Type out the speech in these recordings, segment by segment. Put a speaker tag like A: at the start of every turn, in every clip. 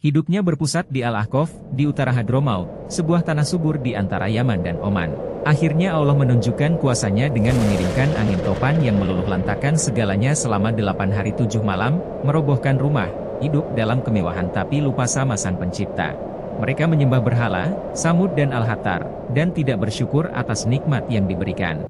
A: Hidupnya berpusat di Al-Ahqaf, di utara Hadramaut, sebuah tanah subur di antara Yaman dan Oman. Akhirnya Allah menunjukkan kuasanya dengan mengirimkan angin topan yang meluluh lantakkan segalanya selama 8 hari 7 malam, merobohkan rumah, hidup dalam kemewahan tapi lupa sama Sang Pencipta. Mereka menyembah berhala, Samud dan Al-Hatar, dan tidak bersyukur atas nikmat yang diberikan.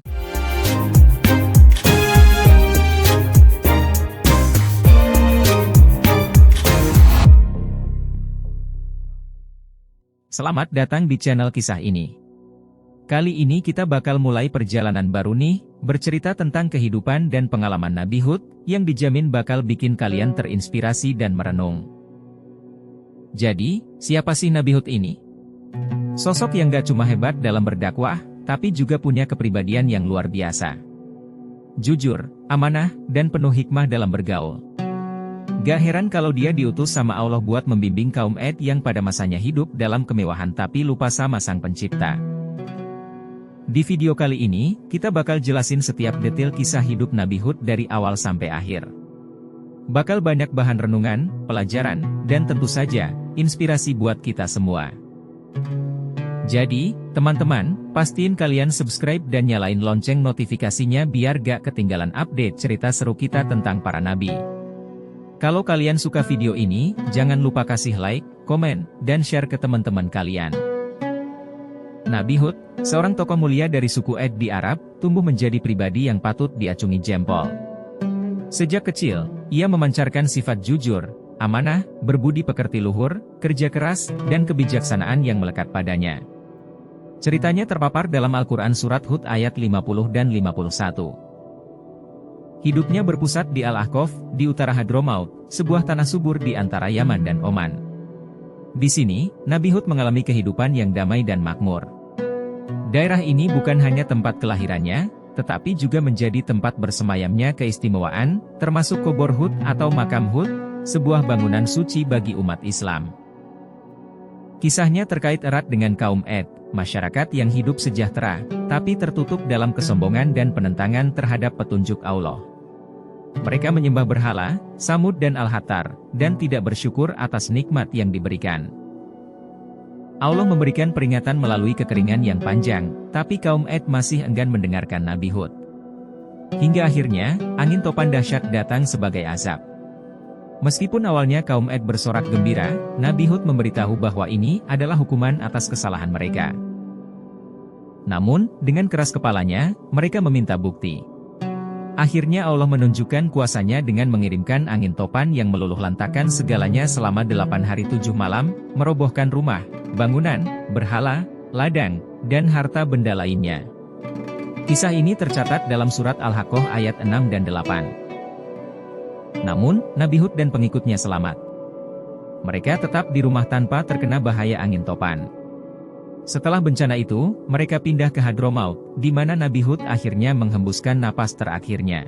A: Selamat datang di channel kisah ini. Kali ini kita bakal mulai perjalanan baru nih, bercerita tentang kehidupan dan pengalaman Nabi Hud, yang dijamin bakal bikin kalian terinspirasi dan merenung. Jadi, siapa sih Nabi Hud ini? Sosok yang gak cuma hebat dalam berdakwah, tapi juga punya kepribadian yang luar biasa. Jujur, amanah, dan penuh hikmah dalam bergaul. Gak heran kalau dia diutus sama Allah buat membimbing kaum Ad yang pada masanya hidup dalam kemewahan tapi lupa sama Sang Pencipta. Di video kali ini, kita bakal jelasin setiap detail kisah hidup Nabi Hud dari awal sampai akhir. Bakal banyak bahan renungan, pelajaran, dan tentu saja, inspirasi buat kita semua. Jadi, teman-teman, pastiin kalian subscribe dan nyalain lonceng notifikasinya biar gak ketinggalan update cerita seru kita tentang para nabi. Kalau kalian suka video ini, jangan lupa kasih like, komen, dan share ke teman-teman kalian. Nabi Hud, seorang tokoh mulia dari suku Ad di Arab, tumbuh menjadi pribadi yang patut diacungi jempol. Sejak kecil, ia memancarkan sifat jujur, amanah, berbudi pekerti luhur, kerja keras, dan kebijaksanaan yang melekat padanya. Ceritanya terpapar dalam Al-Quran Surat Hud ayat 50 dan 51. Hidupnya berpusat di Al-Ahqaf, di utara Hadramaut, sebuah tanah subur di antara Yaman dan Oman. Di sini, Nabi Hud mengalami kehidupan yang damai dan makmur. Daerah ini bukan hanya tempat kelahirannya, tetapi juga menjadi tempat bersemayamnya keistimewaan, termasuk kubur Hud atau makam Hud, sebuah bangunan suci bagi umat Islam. Kisahnya terkait erat dengan kaum Ad, masyarakat yang hidup sejahtera, tapi tertutup dalam kesombongan dan penentangan terhadap petunjuk Allah. Mereka menyembah berhala, Samud dan Al-Hatar, dan tidak bersyukur atas nikmat yang diberikan. Allah memberikan peringatan melalui kekeringan yang panjang, tapi kaum Ad masih enggan mendengarkan Nabi Hud. Hingga akhirnya, angin topan dahsyat datang sebagai azab. Meskipun awalnya kaum Ad bersorak gembira, Nabi Hud memberitahu bahwa ini adalah hukuman atas kesalahan mereka. Namun, dengan keras kepalanya, mereka meminta bukti. Akhirnya Allah menunjukkan kuasanya dengan mengirimkan angin topan yang meluluh lantakkan segalanya selama 8 hari 7 malam, merobohkan rumah, bangunan, berhala, ladang, dan harta benda lainnya. Kisah ini tercatat dalam surat Al-Haqqah ayat 6 dan 8. Namun, Nabi Hud dan pengikutnya selamat. Mereka tetap di rumah tanpa terkena bahaya angin topan. Setelah bencana itu, mereka pindah ke Hadramaut, di mana Nabi Hud akhirnya menghembuskan napas terakhirnya.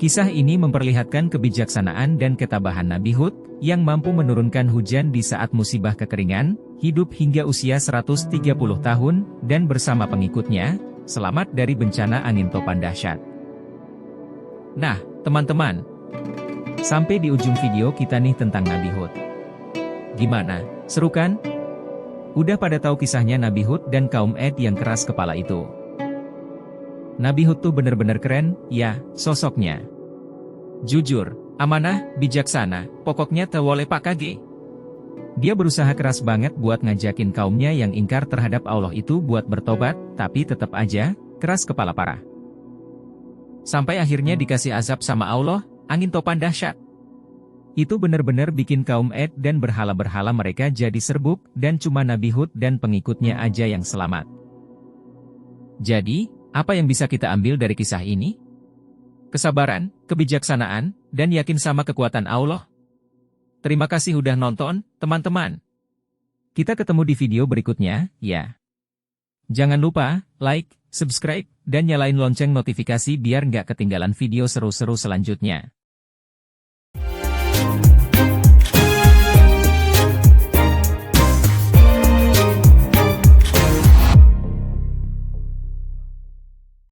A: Kisah ini memperlihatkan kebijaksanaan dan ketabahan Nabi Hud, yang mampu menurunkan hujan di saat musibah kekeringan, hidup hingga usia 130 tahun, dan bersama pengikutnya, selamat dari bencana angin topan dahsyat. Nah, teman-teman, sampai di ujung video kita nih tentang Nabi Hud. Gimana, seru kan? Udah pada tahu kisahnya Nabi Hud dan kaum Ad yang keras kepala itu. Nabi Hud tuh bener-bener keren, ya, sosoknya. Jujur, amanah, bijaksana, pokoknya tewole pak kage. Dia berusaha keras banget buat ngajakin kaumnya yang ingkar terhadap Allah itu buat bertobat, tapi tetap aja, keras kepala parah. Sampai akhirnya dikasih azab sama Allah, angin topan dahsyat. Itu benar-benar bikin kaum Ad dan berhala-berhala mereka jadi serbuk, dan cuma Nabi Hud dan pengikutnya aja yang selamat. Jadi, apa yang bisa kita ambil dari kisah ini? Kesabaran, kebijaksanaan, dan yakin sama kekuatan Allah. Terima kasih udah nonton, teman-teman. Kita ketemu di video berikutnya, ya. Jangan lupa, like, subscribe, dan nyalain lonceng notifikasi biar nggak ketinggalan video seru-seru selanjutnya.